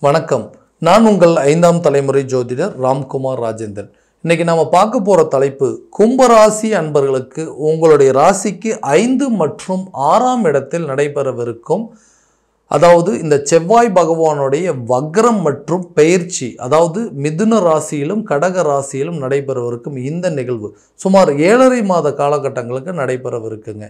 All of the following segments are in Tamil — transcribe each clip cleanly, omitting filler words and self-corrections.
வணக்கம். நான் உங்கள் 5ஆம் தலைமுறை ஜோதிடர் ராம்குமார் ராஜேந்திரன். இன்னைக்கு நாம பார்க்க போற தலைப்பு கும்பராசி அன்பர்களுக்கு உங்களுடைய ராசிக்கு 5 மற்றும் 6ஆம் இடத்தில் நடைபெறவிருக்கும், அதாவது இந்த செவ்வாய் பகவானுடைய வக்ரம் மற்றும் பெயர்ச்சி, அதாவது மிதுன ராசியிலும் கடக ராசியிலும் நடைபெறவிருக்கும் இந்த நிகழ்வு சுமார் 7.5 மாத காலகட்டங்களுக்கு நடைபெறவிருக்குங்க.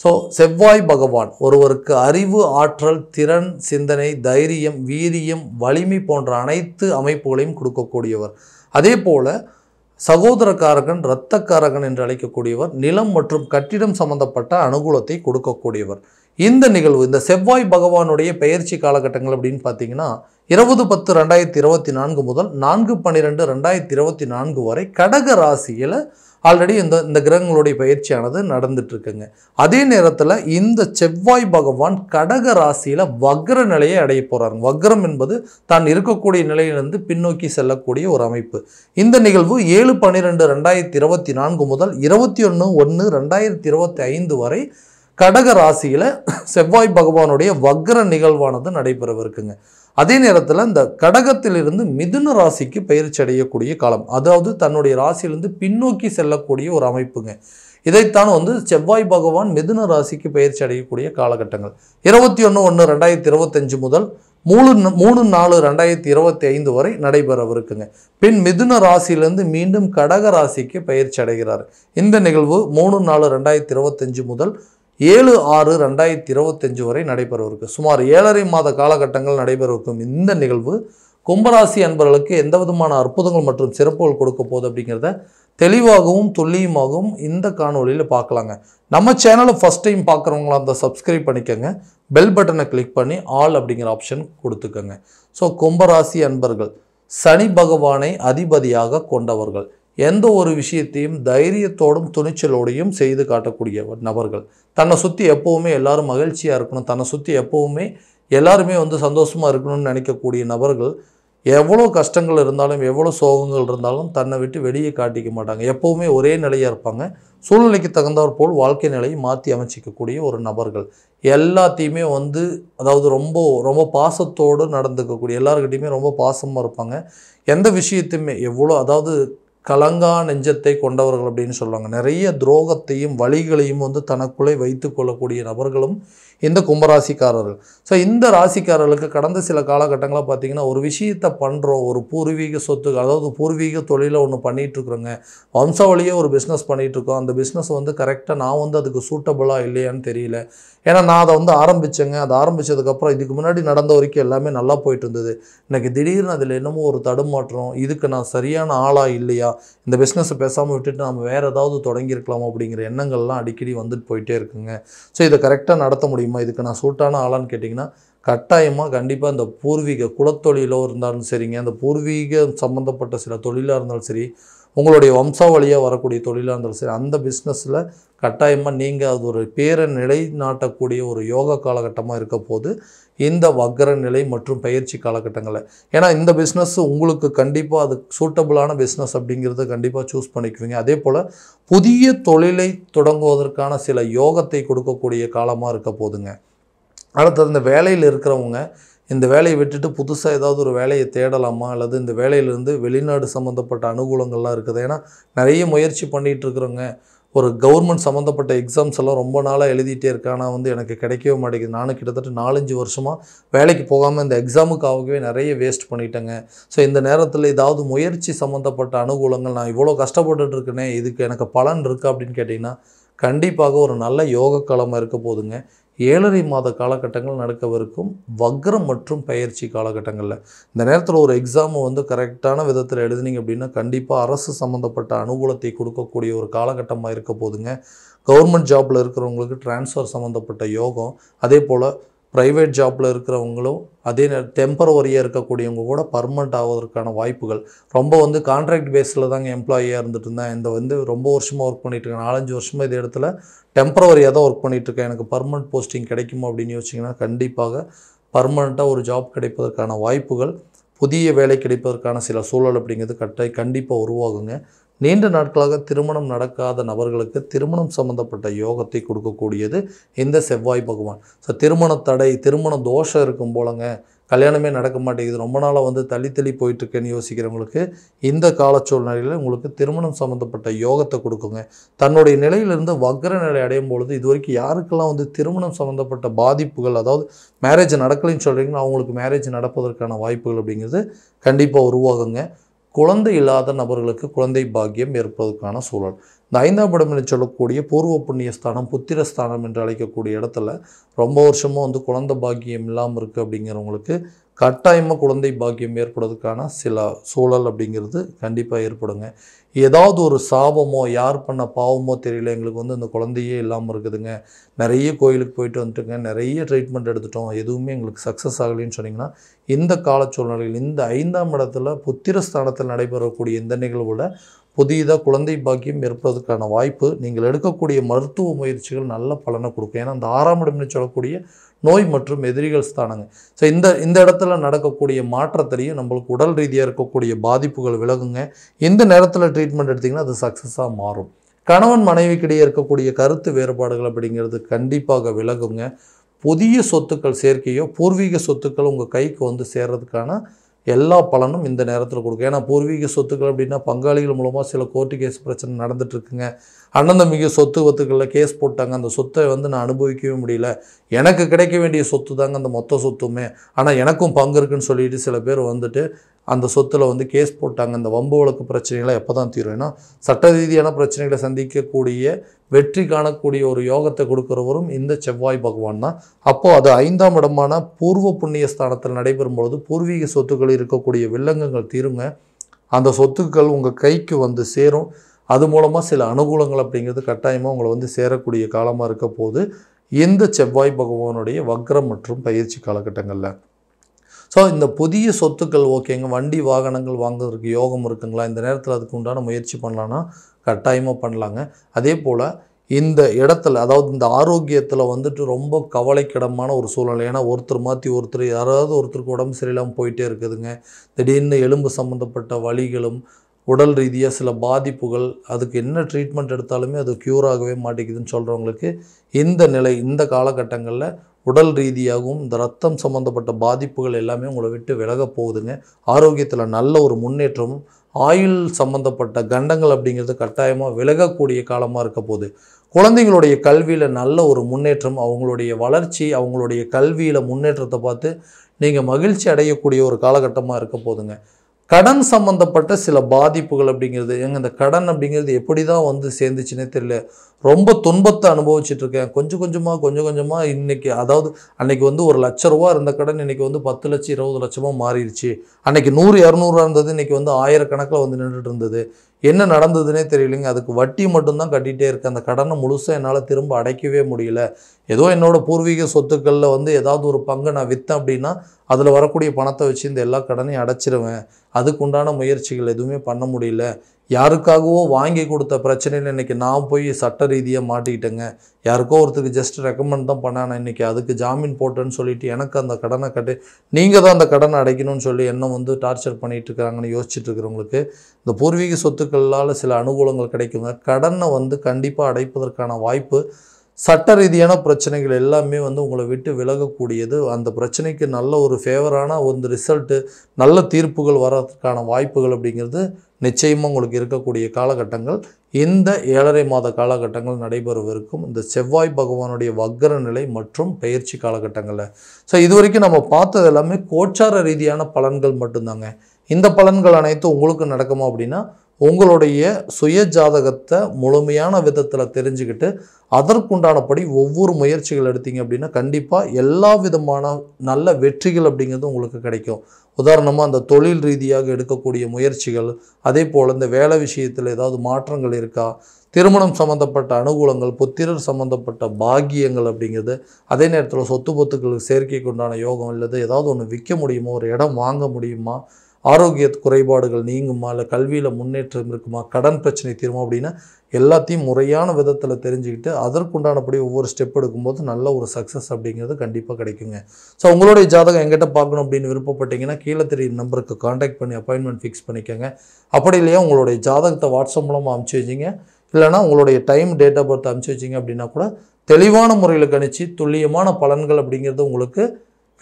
ஸோ செவ்வாய் பகவான் ஒருவருக்கு அறிவு, ஆற்றல், திறன், சிந்தனை, தைரியம், வீரியம், வலிமை போன்ற அனைத்து அமைப்புகளையும் கொடுக்கக்கூடியவர். அதே போல சகோதரக்காரகன், இரத்தக்காரகன் என்று அழைக்கக்கூடியவர், நிலம் மற்றும் கட்டிடம் சம்பந்தப்பட்ட அனுகூலத்தை கொடுக்கக்கூடியவர். இந்த நிகழ்வு, இந்த செவ்வாய் பகவானுடைய பெயர்ச்சி காலகட்டங்கள் அப்படின்னு பார்த்தீங்கன்னா 20/10/2024 முதல் 4/12/2024 வரை கடக ராசியில் ஆல்ரெடி இந்த கிரகங்களுடைய பயிற்சியானது நடந்துட்டு இருக்குங்க. அதே நேரத்தில் இந்த செவ்வாய் பகவான் கடக ராசியில் வக்ர நிலையை அடைய போறாங்க. வக்ரம் என்பது தான் இருக்கக்கூடிய நிலையிலிருந்து பின்னோக்கி செல்லக்கூடிய ஒரு அமைப்பு. இந்த நிகழ்வு 7/12/2024 முதல் 21/1/2025 வரை கடக ராசியில் செவ்வாய் பகவானுடைய வக்ர நிகழ்வானது நடைபெறவிருக்குங்க. அதே நேரத்தில் இந்த கடகத்திலிருந்து மிதுன ராசிக்கு பயிற்சி அடையக்கூடிய காலம், அதாவது தன்னுடைய ராசியிலிருந்து பின்னோக்கி செல்லக்கூடிய ஒரு அமைப்புங்க. இதைத்தான் செவ்வாய் பகவான் மிதுன ராசிக்கு பயிற்சி அடையக்கூடிய காலகட்டங்கள் 21/1/2025 முதல் 3/4/2025 வரை நடைபெறவிருக்குங்க. பின் மிதுன ராசியிலிருந்து மீண்டும் கடக ராசிக்கு பயிற்சி அடைகிறார். இந்த நிகழ்வு 3/4/2025 முதல் 7/6/2025 வரை நடைபெறவிருக்கு. சுமார் 7.5 மாத காலகட்டங்கள் நடைபெறவிருக்கும் இந்த நிகழ்வு கும்பராசி அன்பர்களுக்கு எந்த விதமான அற்புதங்கள் மற்றும் சிறப்புகள் கொடுக்க போகுது அப்படிங்கிறத தெளிவாகவும் துல்லியமாகவும் இந்த காணொலியில் பார்க்கலாங்க. நம்ம சேனலை ஃபஸ்ட் டைம் பார்க்குறவங்களா அந்த சப்ஸ்கிரைப் பண்ணிக்கோங்க, பெல் பட்டனை கிளிக் பண்ணி ஆல் அப்படிங்கிற ஆப்ஷன் கொடுத்துக்கோங்க. ஸோ கும்பராசி அன்பர்கள் சனி பகவானை அதிபதியாக கொண்டவர்கள், எந்த ஒரு விஷயத்தையும் தைரியத்தோடும் துணிச்சலோடையும் செய்து காட்டக்கூடிய நபர்கள், தன்னை சுற்றி எப்போவுமே எல்லாரும் மகிழ்ச்சியாக இருக்கணும், தன்னை சுற்றி எப்போவுமே எல்லாருமே சந்தோஷமாக இருக்கணும்னு நினைக்கக்கூடிய நபர்கள், எவ்வளோ கஷ்டங்கள் இருந்தாலும் எவ்வளோ சோகங்கள் இருந்தாலும் தன்னை விட்டு வெளியே காட்டிக்க மாட்டாங்க. எப்போவுமே ஒரே நிலையாக இருப்பாங்க. சூழ்நிலைக்கு தகுந்தவர் போல் வாழ்க்கை நிலையை மாற்றி அமைச்சிக்கக்கூடிய ஒரு நபர்கள், எல்லாத்தையுமே அதாவது ரொம்ப ரொம்ப பாசத்தோடு நடந்துக்கக்கூடிய, எல்லாருக்கிட்டையுமே ரொம்ப பாசமாக இருப்பாங்க. எந்த விஷயத்தையுமே அதாவது கலங்கா நெஞ்சத்தை கொண்டவர்கள் அப்படின்னு சொல்லுவாங்க. நிறைய துரோகத்தையும் வலிகளையும் தனக்குள்ளே வைத்து கொள்ளக்கூடிய நபர்களும் இந்த கும்பராசிக்காரர்கள். ஸோ இந்த ராசிக்காரர்களுக்கு கடந்த சில காலகட்டங்களாக பார்த்தீங்கன்னா, ஒரு விஷயத்தை பண்ணுறோம், ஒரு பூர்வீக சொத்து, அதாவது பூர்வீக தொழிலை ஒன்று பண்ணிகிட்ருக்குறோங்க, வம்சாவளியே ஒரு பிஸ்னஸ் பண்ணிகிட்ருக்கோம், அந்த பிஸ்னஸ் கரெக்டாக நான் அதுக்கு சூட்டபுளாக இல்லையான்னு தெரியல. ஏன்னா நான் அதை ஆரம்பித்தேங்க, அதை ஆரம்பித்ததுக்கப்புறம் இதுக்கு முன்னாடி நடந்த வரைக்கும் எல்லாமே நல்லா போயிட்டு இருந்தது, எனக்கு திடீர்னு அதில் என்னமோ ஒரு தடுமாற்றம், இதுக்கு நான் சரியான ஆளாக இல்லையா, இந்த பிஸ்னஸை பேசாமல் விட்டுட்டு நம்ம வேறு ஏதாவது தொடங்கியிருக்கலாம் அப்படிங்கிற எண்ணங்கள்லாம் அடிக்கடி போயிட்டே இருக்குங்க. ஸோ இதை கரெக்டாக நடத்த முடியுமா, இதுக்கு நான் சூட்டான ஆளான்னு கேட்டிங்கன்னா கட்டாயமாக கண்டிப்பாக இந்த பூர்வீக குலத்தொழிலோ இருந்தாலும் சரிங்க, அந்த பூர்வீக சம்மந்தப்பட்ட சில தொழிலாக இருந்தாலும் சரி, உங்களுடைய வம்சாவளியாக வரக்கூடிய தொழிலாக இருந்தாலும் சரி, அந்த பிஸ்னஸில் கட்டாயமாக நீங்கள் அது ஒரு பேரை நிலைநாட்டக்கூடிய ஒரு யோகா காலகட்டமாக இருக்க போது இந்த வக்ர நிலை மற்றும் பயிற்சி காலகட்டங்களில். ஏன்னா இந்த பிஸ்னஸ் உங்களுக்கு கண்டிப்பாக அது சூட்டபுளான பிஸ்னஸ் அப்படிங்கிறத கண்டிப்பாக சூஸ் பண்ணிக்குவீங்க. அதே போல் புதிய தொழிலை தொடங்குவதற்கான சில யோகத்தை கொடுக்கக்கூடிய காலமாக இருக்க போதுங்க. அடுத்தது இந்த வேலையில் இருக்கிறவங்க இந்த வேலையை விட்டுட்டு புதுசாக ஏதாவது ஒரு வேலையை தேடலாமா, அல்லது இந்த வேலையிலேருந்து வெளிநாடு சம்மந்தப்பட்ட அனுகூலங்கள்லாம் இருக்குது. ஏன்னா நிறைய முயற்சி பண்ணிகிட்டு இருக்கிறவங்க, ஒரு கவர்மெண்ட் சம்மந்தப்பட்ட எக்ஸாம்ஸ் எல்லாம் ரொம்ப நாளாக எழுதிட்டே இருக்கேன், ஆனால் எனக்கு கிடைக்கவே மாட்டேங்குது, நானும் கிட்டத்தட்ட 4-5 வருஷமாக வேலைக்கு போகாமல் இந்த எக்ஸாமுக்காகவே நிறைய வேஸ்ட் பண்ணிட்டேங்க. ஸோ இந்த நேரத்தில் ஏதாவது முயற்சி சம்மந்தப்பட்ட அனுகூலங்கள், நான் இவ்வளோ கஷ்டப்பட்டுட்டு இருக்கேனே, இதுக்கு எனக்கு பலன் இருக்குது அப்படின்னு கேட்டிங்கன்னா கண்டிப்பாக ஒரு நல்ல யோக காலமாக இருக்க போதுங்க. 7.5 மாத காலகட்டங்கள் நடக்கவிருக்கும் வக்ரம் மற்றும் பயிற்சி காலகட்டங்களில் இந்த நேரத்தில் ஒரு எக்ஸாமை கரெக்டான விதத்தில் எழுதுனீங்க அப்படின்னா கண்டிப்பாக அரசு சம்மந்தப்பட்ட அனுகூலத்தை கொடுக்கக்கூடிய ஒரு காலகட்டமாக இருக்க போதுங்க. கவர்மெண்ட் ஜாப்பில் இருக்கிறவங்களுக்கு டிரான்ஸ்ஃபர் சம்மந்தப்பட்ட யோகம், அதே போல் ப்ரைவேட் ஜாப்பில் இருக்கிறவங்களும் அதே டெம்பரவரியாக இருக்கக்கூடியவங்க கூட பர்மனெண்ட் ஆவதற்கான வாய்ப்புகள். ரொம்ப கான்ட்ராக்ட் பேஸில் தாங்க எம்ப்ளாயியாக இருந்துட்டு இருந்தேன், இந்த ரொம்ப வருஷமாக ஒர்க் பண்ணிகிட்ருக்கேன், 4-5 வருஷமாக இந்த இடத்துல டெம்பரவரியாக தான் ஒர்க் பண்ணிகிட்ருக்கேன், எனக்கு பர்மனெண்ட் போஸ்டிங் கிடைக்குமா அப்படின்னு யோசிச்சிங்கன்னா கண்டிப்பாக பர்மனெண்ட்டாக ஒரு ஜாப் கிடைப்பதற்கான வாய்ப்புகள், புதிய வேலை கிடைப்பதற்கான சில சூழல் அப்படிங்கிறது கண்டிப்பாக உருவாகுங்க. நீண்ட நாட்களாக திருமணம் நடக்காத நபர்களுக்கு திருமணம் சம்பந்தப்பட்ட யோகத்தை கொடுக்கக்கூடியது இந்த செவ்வாய் பகவான். ஸோ திருமண தடை, திருமண தோஷம் இருக்கும் போலங்க, கல்யாணமே நடக்க மாட்டேங்குது, ரொம்ப நாளாக வந்து தள்ளி போயிட்டுருக்கேன்னு யோசிக்கிறவங்களுக்கு இந்த கால சூழ்நிலையில் உங்களுக்கு திருமணம் சம்மந்தப்பட்ட யோகத்தை கொடுக்குங்க. தன்னுடைய நிலையிலிருந்து வக்ர நிலை அடையும் பொழுது இது வரைக்கும் யாருக்கெல்லாம் வந்து திருமணம் சம்மந்தப்பட்ட பாதிப்புகள், அதாவது மேரேஜ் நடக்கலைன்னு சொல்கிறீங்கன்னா அவங்களுக்கு மேரேஜ் நடப்பதற்கான வாய்ப்புகள் அப்படிங்கிறது கண்டிப்பாக உருவாகுங்க. குழந்தை இல்லாத நபர்களுக்கு குழந்தை பாக்கியம் ஏற்பதற்கான சூழல். இந்த 5ஆம் இடம் என்று சொல்லக்கூடிய பூர்வ புண்ணியஸ்தானம், புத்திரஸ்தானம் என்று அழைக்கக்கூடிய இடத்துல ரொம்ப வருஷமாக வந்து குழந்தை பாக்கியம் இல்லாமல் இருக்குது அப்படிங்கிறவங்களுக்கு கட்டாயமாக குழந்தை பாக்கியம் ஏற்படுறதுக்கான சில சூழல் அப்படிங்கிறது கண்டிப்பாக ஏற்படுங்க. ஏதாவது ஒரு சாபமோ யார் பண்ண பாவமோ தெரியல, எங்களுக்கு வந்து இந்த குழந்தையே இல்லாமல் இருக்குதுங்க, நிறைய கோயிலுக்கு போயிட்டு வந்துட்டுங்க, நிறைய ட்ரீட்மெண்ட் எடுத்துட்டோம், எதுவுமே எங்களுக்கு சக்ஸஸ் ஆகலைன்னு சொன்னிங்கன்னா இந்த கால சூழ்நிலையில் இந்த 5ஆம் இடத்துல புத்திரஸ்தானத்தில் நடைபெறக்கூடிய இந்த நிகழ்வில் புதிதாக குழந்தை பாக்கியம் ஏற்படுவதற்கான வாய்ப்பு, நீங்கள் எடுக்கக்கூடிய மருத்துவ முயற்சிகள் நல்ல பலனை கொடுக்கும். ஏன்னா அந்த 6ஆம் இடம்னு சொல்லக்கூடிய நோய் மற்றும் எதிரிகள் ஸ்தானங்க. ஸோ இந்த இடத்துல நடக்கக்கூடிய மாற்றத்திலையும் நம்மளுக்கு உடல் ரீதியாக இருக்கக்கூடிய பாதிப்புகள் விலகுங்க. இந்த நேரத்தில் ட்ரீட்மெண்ட் எடுத்திங்கன்னா அது சக்ஸஸாக மாறும். கணவன் மனைவிக்கிடையே இருக்கக்கூடிய கருத்து வேறுபாடுகள் அப்படிங்கிறது கண்டிப்பாக விலகுங்க. புதிய சொத்துக்கள் சேர்க்கையோ பூர்வீக சொத்துக்கள் உங்கள் கைக்கு வந்து சேர்றதுக்கான எல்லா பலனும் இந்த நேரத்தில் கொடுக்கும். ஏன்னா பூர்வீக சொத்துக்கள் அப்படின்னா பங்காளிகள் மூலமாக சில கோர்ட்டு கேஸ் பிரச்சனை நடந்துகிட்ருக்குங்க. அண்ணன் தம்பிக்கு சொத்து வத்துக்களில் கேஸ் போட்டாங்க, அந்த சொத்தை வந்து நான் அனுபவிக்கவே முடியல, எனக்கு கிடைக்க வேண்டிய சொத்து தாங்க அந்த மொத்த சொத்துமே, ஆனால் எனக்கும் பங்கு இருக்குன்னு சொல்லிட்டு சில பேர் வந்துட்டு அந்த சொத்தில் வந்து கேஸ் போட்டாங்க. அந்த வம்பு வழக்கு பிரச்சனைகளை எப்போ தான் தீரும்? ஏன்னா சட்ட ரீதியான பிரச்சனைகளை சந்திக்கக்கூடிய வெற்றி காணக்கூடிய ஒரு யோகத்தை கொடுக்குறவரும் இந்த செவ்வாய் பகவான் தான். அப்போது அது 5ஆம் இடமான பூர்வ புண்ணிய ஸ்தானத்தில் நடைபெறும் பொழுது பூர்வீக சொத்துக்கள் இருக்கக்கூடிய வில்லங்கங்கள் தீருங்க. அந்த சொத்துக்கள் உங்கள் கைக்கு வந்து சேரும். அது மூலமாக சில அனுகூலங்கள் அப்படிங்கிறது கட்டாயமாக உங்களை வந்து சேரக்கூடிய காலமாக இருக்க போது இந்த செவ்வாய் பகவானுடைய வக்ரம் மற்றும் பயிற்சி காலகட்டங்களில். ஸோ இந்த புதிய சொத்துக்கள் ஓகேங்க, வண்டி வாகனங்கள் வாங்குறதுக்கு யோகம் இருக்குங்களா, இந்த நேரத்தில் அதுக்கு உண்டான முயற்சி பண்ணலான்னா கட்டாயமாக பண்ணலாங்க. அதே போல் இந்த இடத்துல, அதாவது இந்த ஆரோக்கியத்தில் வந்துட்டு ரொம்ப கவலைக்கிடமான ஒரு சூழ்நிலை. ஏன்னா ஒருத்தர் மாற்றி ஒருத்தர், யாராவது ஒருத்தருக்கு உடம்பு சரியில்லாமல் போயிட்டே இருக்குதுங்க. திடீர்னு எலும்பு சம்மந்தப்பட்ட வலிகளும் உடல் ரீதியாக சில பாதிப்புகள், அதுக்கு என்ன ட்ரீட்மெண்ட் எடுத்தாலுமே அது க்யூர் ஆகவே மாட்டேங்குதுன்னு சொல்கிறவங்களுக்கு இந்த நிலை, இந்த காலகட்டங்களில் உடல் ரீதியாகவும் இந்த ரத்தம் சம்மந்தப்பட்ட பாதிப்புகள் எல்லாமே உங்களை விட்டு விலக போகுதுங்க. ஆரோக்கியத்தில் நல்ல ஒரு முன்னேற்றமும், ஆயுள் சம்மந்தப்பட்ட கண்டங்கள் அப்படிங்கிறது கட்டாயமாக விலகக்கூடிய காலமாக இருக்க போகுது. குழந்தைங்களுடைய கல்வியில் நல்ல ஒரு முன்னேற்றம், அவங்களுடைய வளர்ச்சி, அவங்களுடைய கல்வியில் முன்னேற்றத்தை பார்த்து நீங்கள் மகிழ்ச்சி அடையக்கூடிய ஒரு காலகட்டமாக இருக்க போகுதுங்க. கடன் சம்மந்தப்பட்ட சில பாதிப்புகள் அப்படிங்கிறது, இந்த கடன் அப்படிங்கிறது எப்படி தான் வந்து சேர்ந்துச்சுன்னே தெரியல, ரொம்ப துன்பத்தை அனுபவிச்சுட்ருக்கேன். கொஞ்சம் கொஞ்சமாக இன்றைக்கி, அதாவது அன்றைக்கி வந்து ₹1,00,000 இருந்த கடன் இன்றைக்கி வந்து 10 லட்சம் 20 லட்சமாக மாறிடுச்சு. அன்றைக்கி 100 200 இருந்தது, இன்றைக்கி வந்து 1000 கணக்கில் வந்து நின்றுட்டு இருந்தது. என்ன நடந்ததுன்னே தெரியலைங்க. அதுக்கு வட்டி மட்டும்தான் கட்டிகிட்டே இருக்குது. அந்த கடனை முழுசாக என்னால் திரும்ப அடைக்கவே முடியல. ஏதோ என்னோடய பூர்வீக சொத்துக்களில் வந்து ஏதாவது ஒரு பங்கு நான் விற்றேன் அப்படின்னா அதில் வரக்கூடிய பணத்தை வச்சு இந்த எல்லா கடனையும் அடைச்சிருவேன். அதுக்குண்டான முயற்சிகள் எதுவுமே பண்ண முடியல. யாருக்காகவோ வாங்கி கொடுத்த பிரச்சனையில் இன்றைக்கி நான் போய் சட்ட ரீதியாக மாட்டிக்கிட்டேங்க. யாருக்கோ ஒருத்தருக்கு ஜஸ்ட் ரெக்கமெண்ட் தான் பண்ணேன், இன்றைக்கி அதுக்கு ஜாமீன் போட்டேன்னு சொல்லிவிட்டு எனக்கு அந்த கடனை கட்டு, நீங்கள் தான் அந்த கடனை அடைக்கணும்னு சொல்லி என்ன வந்து டார்ச்சர் பண்ணிகிட்டு இருக்கிறாங்கன்னு யோசிச்சுட்டு இருக்கிறவங்களுக்கு இந்த பூர்வீக சொத்துக்களால் சில அனுகூலங்கள் கிடைக்குங்க. கடனை வந்து கண்டிப்பாக அடைப்பதற்கான வாய்ப்பு, சட்ட ரீதியான பிரச்சனைகள் எல்லாமே வந்து உங்களை விட்டு விலகக்கூடியது. அந்த பிரச்சனைக்கு நல்ல ஒரு ஃபேவரான ஒரு ரிசல்ட்டு, நல்ல தீர்ப்புகள் வர்றதுக்கான வாய்ப்புகள் அப்படிங்கிறது நிச்சயமாக உங்களுக்கு இருக்கக்கூடிய காலகட்டங்கள் இந்த 7.5 மாத காலகட்டங்கள் நடைபெறவிருக்கும் இந்த செவ்வாய் பகவானுடைய வக்ர நிலை மற்றும் பயிற்சி காலகட்டங்களில். ஸோ இது வரைக்கும் நம்ம பார்த்தது எல்லாமே கோச்சார ரீதியான பலன்கள் மட்டும்தாங்க. இந்த பலன்கள் அனைத்தும் உங்களுக்கு நடக்குமா அப்படின்னா உங்களுடைய சுய ஜாதகத்தை முழுமையான விதத்தில் தெரிஞ்சுக்கிட்டு அதற்குண்டானபடி ஒவ்வொரு முயற்சிகள் எடுத்தீங்க அப்படின்னா கண்டிப்பாக எல்லா விதமான நல்ல வெற்றிகள் அப்படிங்கிறது உங்களுக்கு கிடைக்கும். உதாரணமாக அந்த தொழில் ரீதியாக எடுக்கக்கூடிய முயற்சிகள், அதே போல் இந்த வேலை விஷயத்தில் ஏதாவது மாற்றங்கள் இருக்கா, திருமணம் சம்மந்தப்பட்ட அனுகூலங்கள், புத்திரர் சம்மந்தப்பட்ட பாக்கியங்கள் அப்படிங்கிறது, அதே நேரத்தில் சொத்து பொத்துக்களுக்கு சேர்க்கைக்கு உண்டான யோகம், இல்லது ஏதாவது ஒன்று விற்க முடியுமா, ஒரு இடம் வாங்க முடியுமா, ஆரோக்கிய குறைபாடுகள் நீங்குமா, இல்லை கல்வியில் முன்னேற்றம் இருக்குமா, கடன் பிரச்சனை தீருமா அப்படின்னா எல்லாத்தையும் முறையான விதத்தில் தெரிஞ்சுக்கிட்டு அதற்குண்டானபடி ஒவ்வொரு ஸ்டெப் எடுக்கும்போது நல்ல ஒரு சக்ஸஸ் அப்படிங்கிறது கண்டிப்பாக கிடைக்குங்க. ஸோ உங்களுடைய ஜாதகம் எங்கிட்ட பார்க்கணும் அப்படின்னு விருப்பப்பட்டீங்கன்னா கீழே தெரியும் நம்பருக்கு காண்டாக்ட் பண்ணி அப்பாயின்மெண்ட் ஃபிக்ஸ் பண்ணிக்கோங்க. அப்படி இல்லையா உங்களுடைய ஜாதகத்தை வாட்ஸ்அப் மூலமாக அனுப்பிச்சி வச்சிங்க, இல்லைனா உங்களுடைய டைம் டேட் ஆஃப் பர்த் அனுப்பிச்சி வச்சிங்க அப்படின்னா கூட தெளிவான முறையில் கணிச்சு துல்லியமான பலன்கள் அப்படிங்கிறது உங்களுக்கு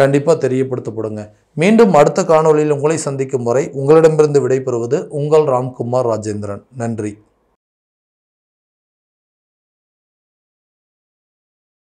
கண்டிப்பாக தெரியப்படுத்தப்படுங்க. மீண்டும் அடுத்த காணொளியில் உங்களை சந்திக்கும் வரை உங்களிடமிருந்து விடைபெறுவது உங்கள் ராம்குமார் ராஜேந்திரன். நன்றி.